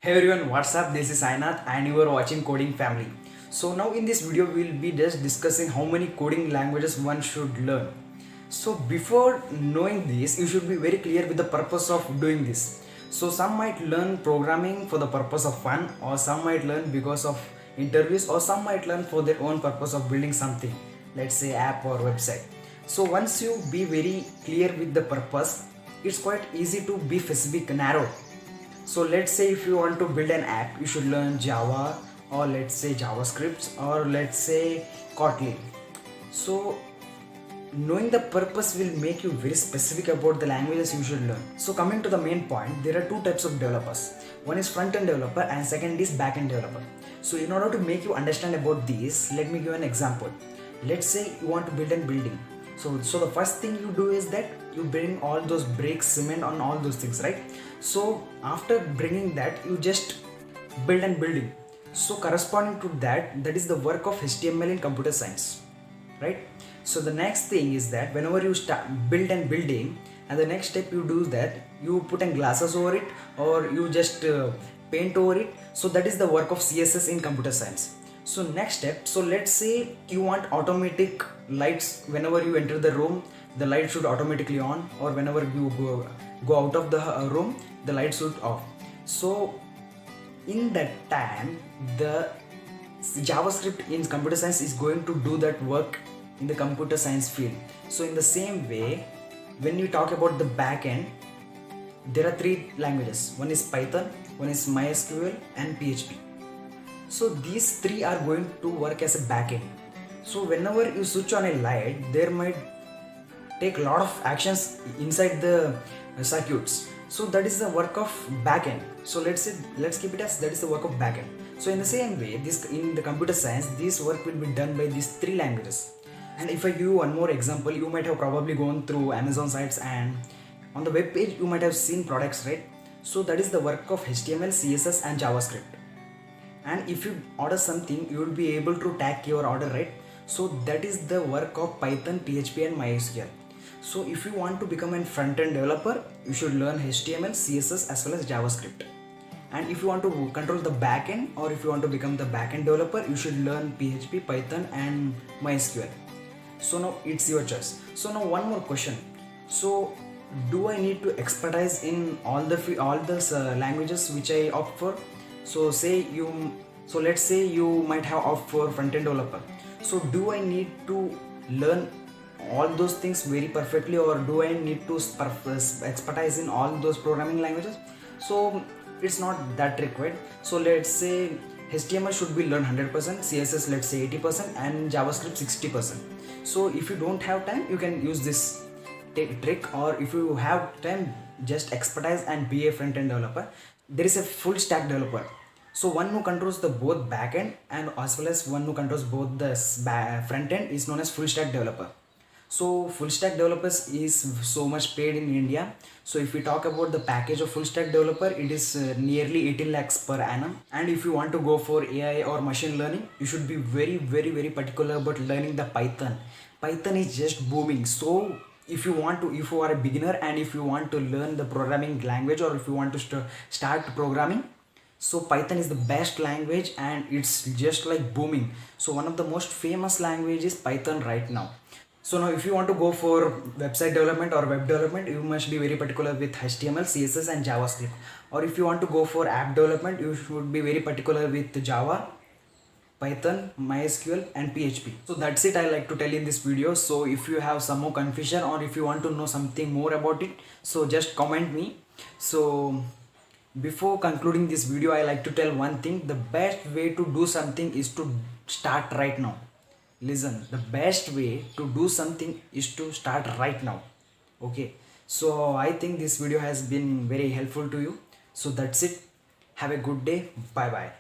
Hey everyone, what's up? This is Sainath and you are watching Coding Family. So now in this video we will be just discussing how many coding languages one should learn. So before knowing this, you should be very clear with the purpose of doing this. So some might learn programming for the purpose of fun, or some might learn because of interviews, or some might learn for their own purpose of building something, let's say app or website. So once you be very clear with the purpose, it's quite easy to be specific, narrow. So let's say if you want to build an app, you should learn Java, or let's say JavaScript, or let's say Kotlin. So knowing the purpose will make you very specific about the languages you should learn. So coming to the main point, there are two types of developers. One is front-end developer and second is back-end developer. So in order to make you understand about this, let me give an example. Let's say you want to build a building. So the first thing you do is that you bring all those bricks, cement, on all those things, right? So after bringing that, you just build a building. So corresponding to that, that is the work of HTML in computer science, right? So the next thing is that whenever you start build a building, and the next step you do that you put in glasses over it, or you just paint over it. So that is the work of CSS in computer science. So next step, so let's say you want automatic lights. Whenever you enter the room, the light should automatically on, or whenever you go out of the room, the light should off. So in that time, the JavaScript in computer science is going to do that work in the computer science field. So in the same way, when you talk about the backend, there are three languages. One is Python, one is MySQL, and PHP. So these three are going to work as a backend. So whenever you switch on a light, there might take a lot of actions inside the circuits. So that is the work of backend. So let's keep it as that is the work of backend. So in the same way, this in the computer science, this work will be done by these three languages. And if I give you one more example, you might have probably gone through Amazon sites, and on the web page you might have seen products, right? So that is the work of HTML, CSS, and JavaScript. And if you order something, you will be able to tag your order, right? So that is the work of Python, PHP, and MySQL. So if you want to become a front-end developer, you should learn HTML, CSS, as well as JavaScript. And if you want to control the backend, or if you want to become the backend developer, you should learn PHP, Python, and MySQL. So now it's your choice. So now one more question. So do I need to expertise in all those languages which I opt for? So let's say you might have opt for front-end developer. So do I need to learn all those things very perfectly, or do I need to expertise in all those programming languages? So it's not that required. So let's say HTML should be learned 100%, CSS let's say 80%, and JavaScript 60%. So if you don't have time, you can use this trick, or if you have time, just expertise and be a front-end developer. There is a full stack developer. So one who controls the both backend and as well as one who controls both the front end is known as full stack developer. So full stack developers is so much paid in India. So if we talk about the package of full stack developer, it is nearly 18 lakhs per annum. And if you want to go for AI or machine learning, you should be very particular about learning the Python. Python is just booming. So if you are a beginner, and if you want to learn the programming language, or if you want to start programming, so Python is the best language, and it's just like booming. So one of the most famous language is Python right now. So now if you want to go for website development or web development, you must be very particular with HTML, CSS, and JavaScript. Or if you want to go for app development, you should be very particular with Java, Python, MySQL, and PHP. So that's it I like to tell in this video. So if you have some more confusion, or if you want to know something more about it, so just comment me. So before concluding this video, I like to tell one thing: the best way to do something is to start right now. Listen, the best way to do something is to start right now. Okay, so I think this video has been very helpful to you. So that's it. Have a good day. Bye bye.